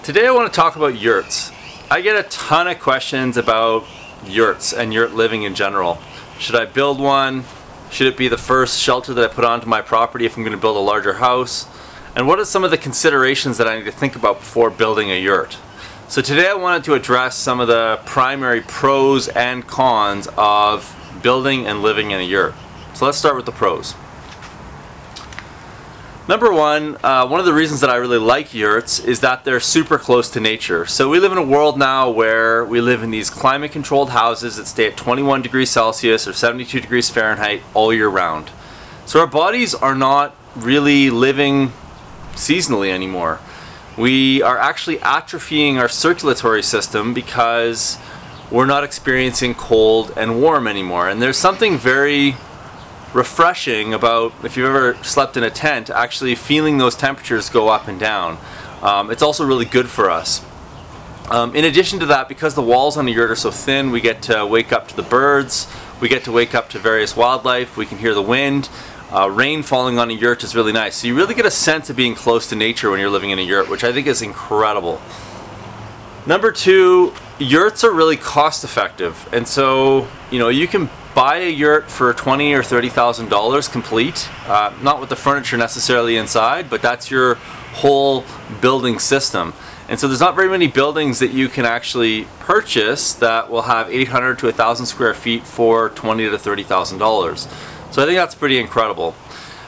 Today I want to talk about yurts. I get a ton of questions about yurts and yurt living in general. Should I build one? Should it be the first shelter that I put onto my property if I'm going to build a larger house? And what are some of the considerations that I need to think about before building a yurt? So today I wanted to address some of the primary pros and cons of building and living in a yurt. So let's start with the pros. Number one of the reasons that I really like yurts is that they're super close to nature. So we live in a world now where we live in these climate controlled houses that stay at 21 degrees Celsius or 72 degrees Fahrenheit all year round. So our bodies are not really living seasonally anymore. We are actually atrophying our circulatory system because we're not experiencing cold and warm anymore. And there's something very refreshing about, if you've ever slept in a tent, actually feeling those temperatures go up and down. It's also really good for us. In addition to that, because the walls on a yurt are so thin, we get to wake up to the birds, we get to wake up to various wildlife, we can hear the wind. Rain falling on a yurt is really nice. So you really get a sense of being close to nature when you're living in a yurt, which I think is incredible. Number two, yurts are really cost effective. And so, you can buy a yurt for $20,000 or $30,000 complete, not with the furniture necessarily inside, but that's your whole building system. And so there's not very many buildings that you can actually purchase that will have 800 to 1,000 square feet for $20,000 to $30,000. So I think that's pretty incredible.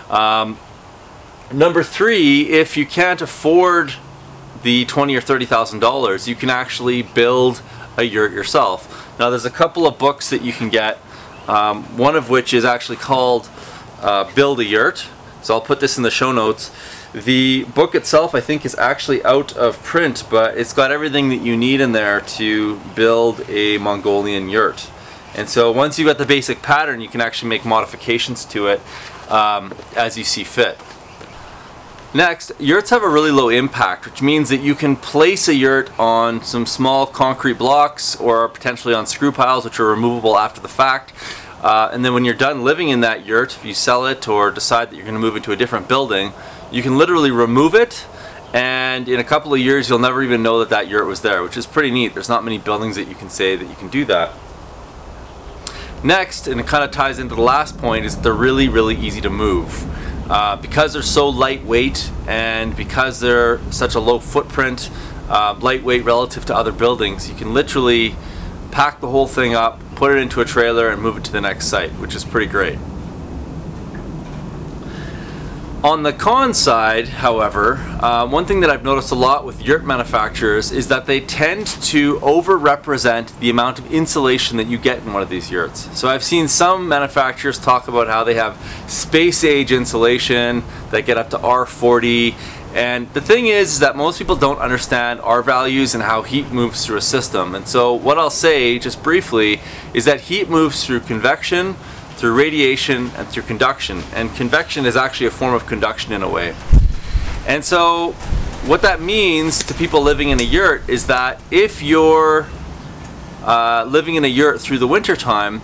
Number three, if you can't afford the $20,000 or $30,000, you can actually build a yurt yourself. Now there's a couple of books that you can get. One of which is actually called Build a Yurt. So I'll put this in the show notes. The book itself I think is actually out of print, but it's got everything that you need in there to build a Mongolian yurt. And so once you've got the basic pattern, you can actually make modifications to it as you see fit. Next, yurts have a really low impact, which means that you can place a yurt on some small concrete blocks or potentially on screw piles, which are removable after the fact. And then when you're done living in that yurt, if you sell it or decide that you're going to move into a different building, you can literally remove it, and in a couple of years you'll never even know that that yurt was there, which is pretty neat. There's not many buildings that you can say that you can do that. Next, and it kind of ties into the last point, is they're really, really easy to move. Because they're so lightweight and because they're such a low footprint, lightweight relative to other buildings, you can literally pack the whole thing up, put it into a trailer and move it to the next site, which is pretty great. On the con side, however, one thing that I've noticed a lot with yurt manufacturers is that they tend to over-represent the amount of insulation that you get in one of these yurts. So I've seen some manufacturers talk about how they have space-age insulation that get up to R40, and the thing is that most people don't understand R values and how heat moves through a system. And so what I'll say, just briefly, is that heat moves through convection, through radiation, and through conduction. And convection is actually a form of conduction in a way. And so what that means to people living in a yurt is that if you're living in a yurt through the winter time,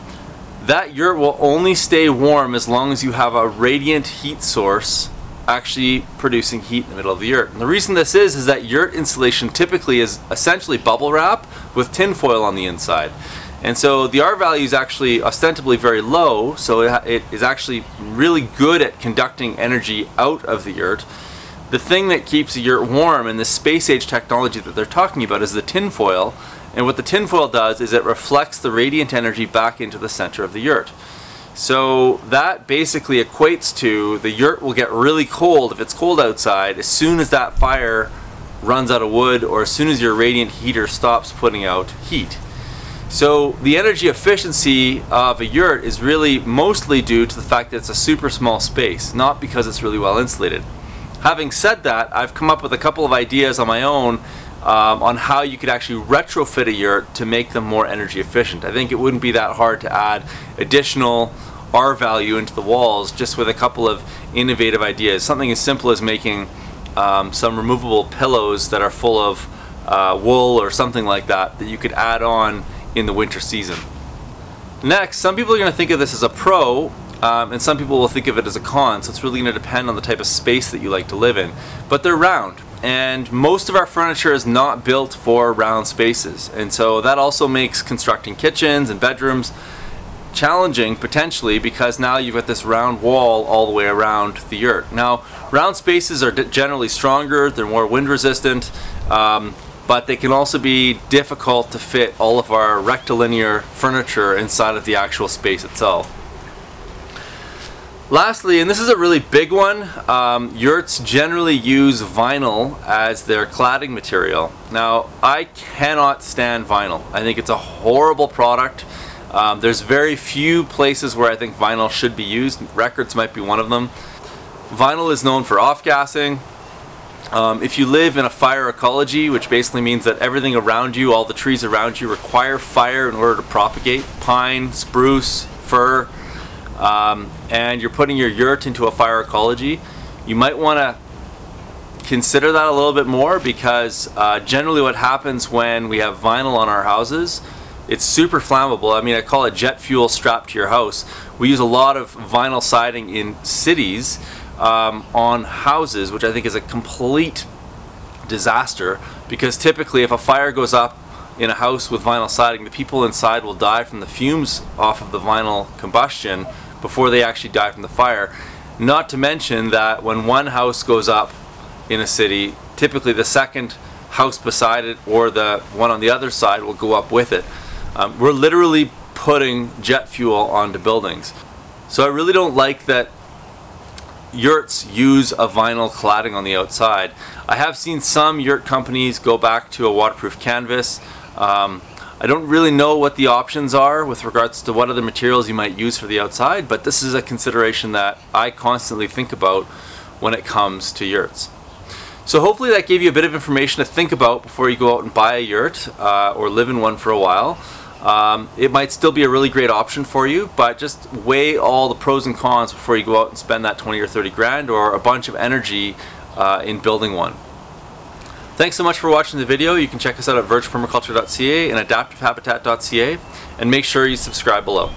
that yurt will only stay warm as long as you have a radiant heat source actually producing heat in the middle of the yurt. And the reason this is that yurt insulation typically is essentially bubble wrap with tin foil on the inside. And so the R value is actually ostensibly very low, so it is actually really good at conducting energy out of the yurt. The thing that keeps a yurt warm in this space age technology that they're talking about is the tin foil. And what the tin foil does is it reflects the radiant energy back into the center of the yurt. So that basically equates to the yurt will get really cold if it's cold outside as soon as that fire runs out of wood or as soon as your radiant heater stops putting out heat. So the energy efficiency of a yurt is really mostly due to the fact that it's a super small space, not because it's really well insulated. Having said that, I've come up with a couple of ideas on my own on how you could actually retrofit a yurt to make them more energy efficient. I think it wouldn't be that hard to add additional R value into the walls just with a couple of innovative ideas. Something as simple as making some removable pillows that are full of wool or something like that that you could add on in the winter season. Next, some people are going to think of this as a pro, and some people will think of it as a con, so it's really going to depend on the type of space that you like to live in. But they're round, and most of our furniture is not built for round spaces, and so that also makes constructing kitchens and bedrooms challenging potentially, because now you've got this round wall all the way around the yurt. Now, round spaces are generally stronger, they're more wind resistant, but they can also be difficult to fit all of our rectilinear furniture inside of the actual space itself. Lastly, and this is a really big one, yurts generally use vinyl as their cladding material. Now, I cannot stand vinyl. I think it's a horrible product. There's very few places where I think vinyl should be used. Records might be one of them. Vinyl is known for off-gassing. If you live in a fire ecology, which basically means that everything around you, all the trees around you, require fire in order to propagate, pine, spruce, fir, and you're putting your yurt into a fire ecology, you might want to consider that a little bit more, because generally what happens when we have vinyl on our houses, it's super flammable. I mean, I call it jet fuel strapped to your house. We use a lot of vinyl siding in cities on houses, which I think is a complete disaster, because typically if a fire goes up in a house with vinyl siding, the people inside will die from the fumes off of the vinyl combustion before they actually die from the fire. Not to mention that when one house goes up in a city, typically the second house beside it or the one on the other side will go up with it. We're literally putting jet fuel onto buildings. So I really don't like that yurts use a vinyl cladding on the outside. I have seen some yurt companies go back to a waterproof canvas. I don't really know what the options are with regards to what other materials you might use for the outside, but this is a consideration that I constantly think about when it comes to yurts. So hopefully that gave you a bit of information to think about before you go out and buy a yurt or live in one for a while. It might still be a really great option for you, but just weigh all the pros and cons before you go out and spend that 20 or 30 grand or a bunch of energy in building one. Thanks so much for watching the video. You can check us out at virtualpermaculture.ca and adaptivehabitat.ca, and make sure you subscribe below.